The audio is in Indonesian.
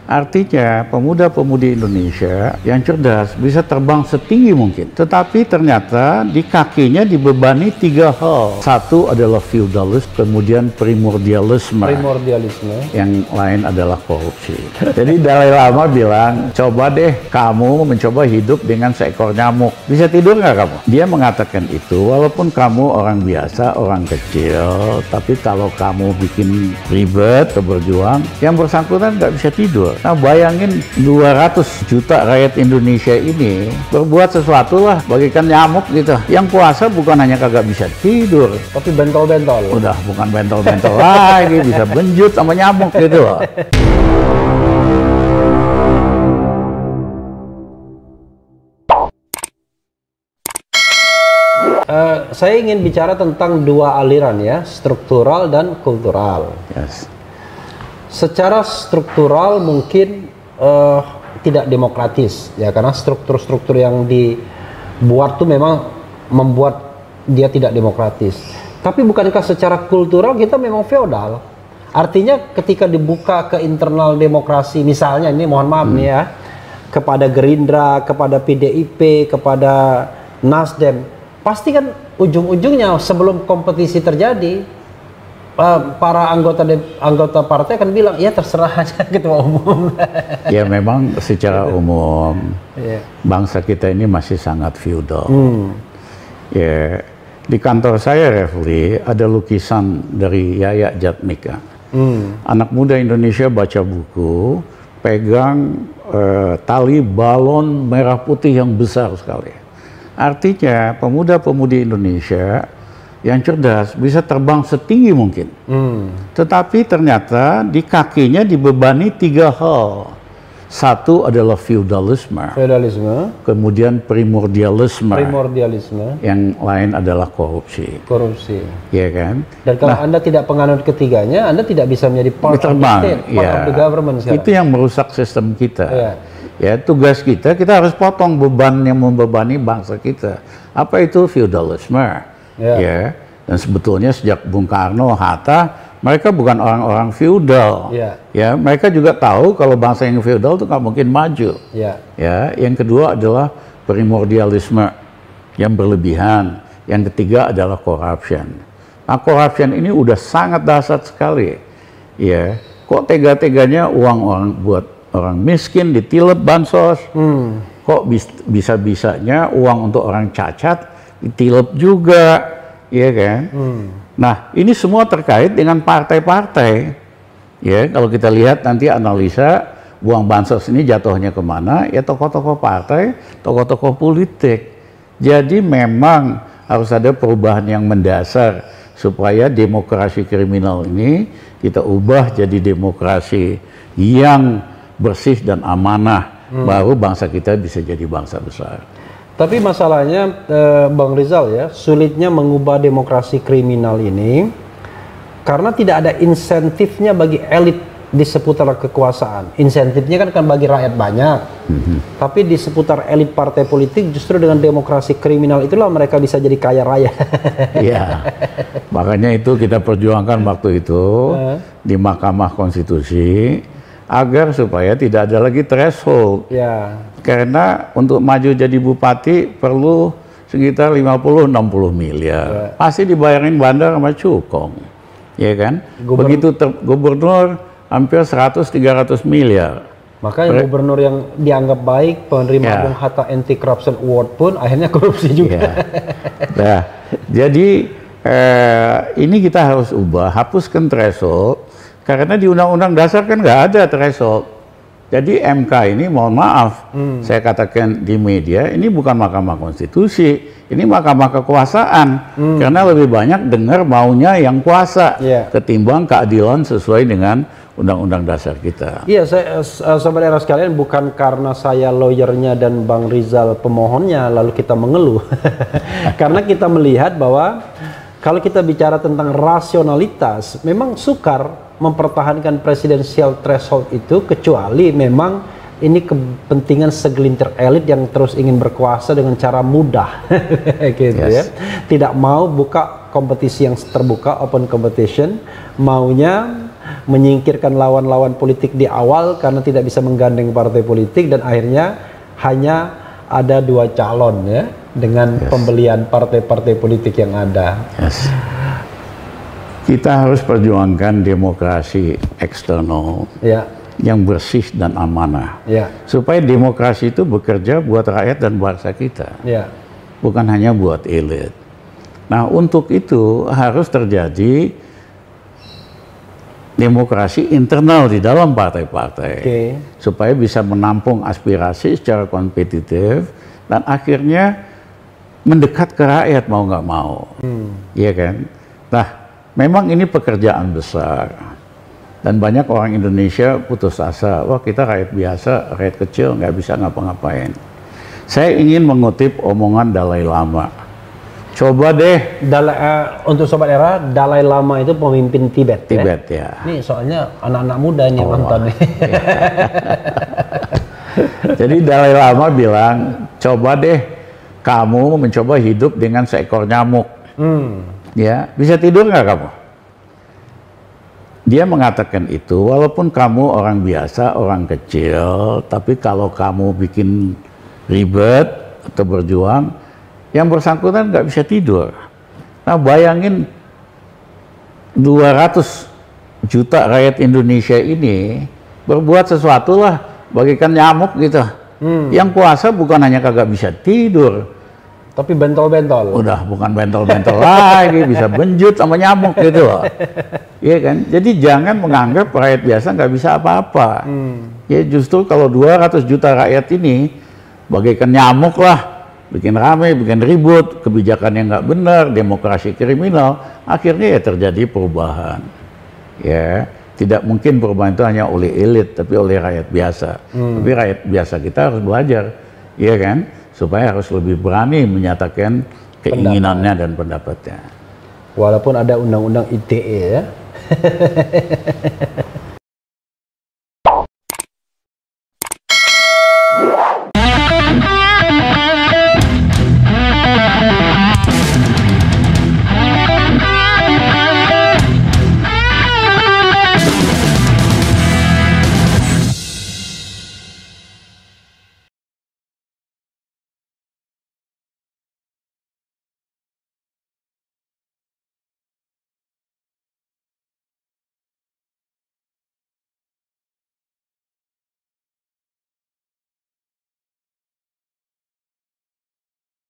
Artinya pemuda-pemudi Indonesia yang cerdas bisa terbang setinggi mungkin. Tetapi ternyata di kakinya dibebani 3 hal. Satu adalah feudalisme, kemudian primordialisme. Yang lain adalah korupsi. Jadi Dalai Lama bilang, coba deh kamu mencoba hidup dengan seekor nyamuk. Bisa tidur nggak kamu? Dia mengatakan itu, walaupun kamu orang biasa, orang kecil, tapi kalau kamu bikin ribet, berjuang, yang bersangkutan nggak bisa tidur. Nah bayangin 200 juta rakyat Indonesia ini berbuat sesuatu lah bagikan nyamuk gitu. Yang puasa bukan hanya kagak bisa tidur, tapi bentol-bentol. Udah bukan bentol-bentol lagi, bisa benjut sama nyamuk gitu loh. Saya ingin bicara tentang dua aliran ya, struktural dan kultural. Yes. Secara struktural mungkin tidak demokratis ya, karena struktur-struktur yang dibuat tuh memang membuat dia tidak demokratis. Tapi bukankah secara kultural kita memang feodal? Artinya ketika dibuka ke internal demokrasi, misalnya ini mohon maaf nih ya, kepada Gerindra, kepada PDIP, kepada Nasdem, pasti kan ujung-ujungnya sebelum kompetisi terjadi, para anggota partai akan bilang, ya terserah aja ketua umum. Ya memang secara umum bangsa kita ini masih sangat feudal. Ya, di kantor saya Refli ada lukisan dari Yaya Jatmika. Anak muda Indonesia baca buku, pegang tali balon merah putih yang besar sekali. Artinya pemuda-pemudi Indonesia yang cerdas bisa terbang setinggi mungkin. Tetapi ternyata di kakinya dibebani 3 hal. Satu adalah feudalisme. Kemudian primordialisme. Yang lain adalah korupsi. Ya kan? Dan kalau Anda tidak penganut ketiganya, Anda tidak bisa menjadi part of the state, part of the government sekarang. Itu yang merusak sistem kita. Ya, tugas kita harus potong beban yang membebani bangsa kita. Apa itu feudalisme? Ya, dan sebetulnya sejak Bung Karno, Hatta, mereka bukan orang-orang feudal. Ya, mereka juga tahu kalau bangsa yang feudal itu nggak mungkin maju. Ya, yang kedua adalah primordialisme yang berlebihan. Yang ketiga adalah corruption. Nah, corruption ini udah sangat dahsyat sekali. Ya, kok tega-teganya uang orang buat orang miskin ditilep bansos. Kok bisa-bisanya uang untuk orang cacat ditilep juga, ya kan? Nah, ini semua terkait dengan partai-partai. Ya, kalau kita lihat nanti analisa uang bansos ini jatuhnya kemana? Ya tokoh-tokoh partai, tokoh-tokoh politik. Jadi memang harus ada perubahan yang mendasar supaya demokrasi kriminal ini kita ubah jadi demokrasi yang bersih dan amanah. Baru bangsa kita bisa jadi bangsa besar. Tapi masalahnya Bang Rizal ya, sulitnya mengubah demokrasi kriminal ini karena tidak ada insentifnya bagi elit di seputar kekuasaan. Insentifnya kan bagi rakyat banyak. Tapi di seputar elit partai politik justru dengan demokrasi kriminal itulah mereka bisa jadi kaya raya. Iya. Makanya itu kita perjuangkan waktu itu di Mahkamah Konstitusi agar supaya tidak ada lagi threshold. Karena untuk maju jadi bupati perlu sekitar 50-60 miliar. Pasti dibayarin bandar sama cukong. Ya kan? Begitu gubernur hampir 100-300 miliar. Makanya gubernur yang dianggap baik, penerima Bung Hatta Anti Corruption Award pun akhirnya korupsi juga. Nah, jadi ini kita harus ubah, hapuskan threshold. Karena di Undang-Undang Dasar kan nggak ada threshold. Jadi MK ini mohon maaf, saya katakan di media, ini bukan Mahkamah Konstitusi, ini Mahkamah Kekuasaan. Karena lebih banyak dengar maunya yang kuasa, ketimbang keadilan sesuai dengan Undang-Undang Dasar kita. Iya, sahabat era sekalian, bukan karena saya lawyernya dan Bang Rizal pemohonnya, lalu kita mengeluh. Karena kita melihat bahwa kalau kita bicara tentang rasionalitas, memang sukar mempertahankan presidensial threshold itu kecuali memang ini kepentingan segelintir elit yang terus ingin berkuasa dengan cara mudah. Gitu ya. Tidak mau buka kompetisi yang terbuka, open competition, maunya menyingkirkan lawan-lawan politik di awal karena tidak bisa menggandeng partai politik, dan akhirnya hanya ada 2 calon ya dengan pembelian partai-partai politik yang ada. Kita harus perjuangkan demokrasi eksternal yang bersih dan amanah, supaya demokrasi itu bekerja buat rakyat dan bangsa kita, bukan hanya buat elit. Nah, untuk itu harus terjadi demokrasi internal di dalam partai-partai, supaya bisa menampung aspirasi secara kompetitif dan akhirnya mendekat ke rakyat mau nggak mau, iya kan? Nah, memang ini pekerjaan besar dan banyak orang Indonesia putus asa, wah kita rakyat biasa, rakyat kecil nggak bisa ngapa-ngapain. Saya ingin mengutip omongan Dalai Lama. Coba deh, untuk Sobat Era, Dalai Lama itu pemimpin Tibet. Tibet ya. Ini soalnya anak-anak muda ini nonton nih. Jadi Dalai Lama bilang, coba deh kamu mencoba hidup dengan seekor nyamuk. Ya, bisa tidur nggak kamu? Dia mengatakan itu, walaupun kamu orang biasa, orang kecil, tapi kalau kamu bikin ribet atau berjuang, yang bersangkutan nggak bisa tidur. Nah, bayangin 200 juta rakyat Indonesia ini berbuat sesuatu lah, bagikan nyamuk gitu. Yang puasa bukan hanya kagak bisa tidur, tapi bentol-bentol. Udah bukan bentol-bentol lagi, bisa benjut sama nyamuk gitu loh. Iya kan? Jadi jangan menganggap rakyat biasa nggak bisa apa-apa. Ya justru kalau 200 juta rakyat ini bagaikan nyamuk lah, bikin rame, bikin ribut, kebijakan yang nggak benar, demokrasi kriminal, akhirnya ya terjadi perubahan. Ya, tidak mungkin perubahan itu hanya oleh elit, tapi oleh rakyat biasa. Tapi rakyat biasa kita harus belajar, ya kan, supaya harus lebih berani menyatakan keinginannya dan pendapatnya. Walaupun ada undang-undang ITE ya.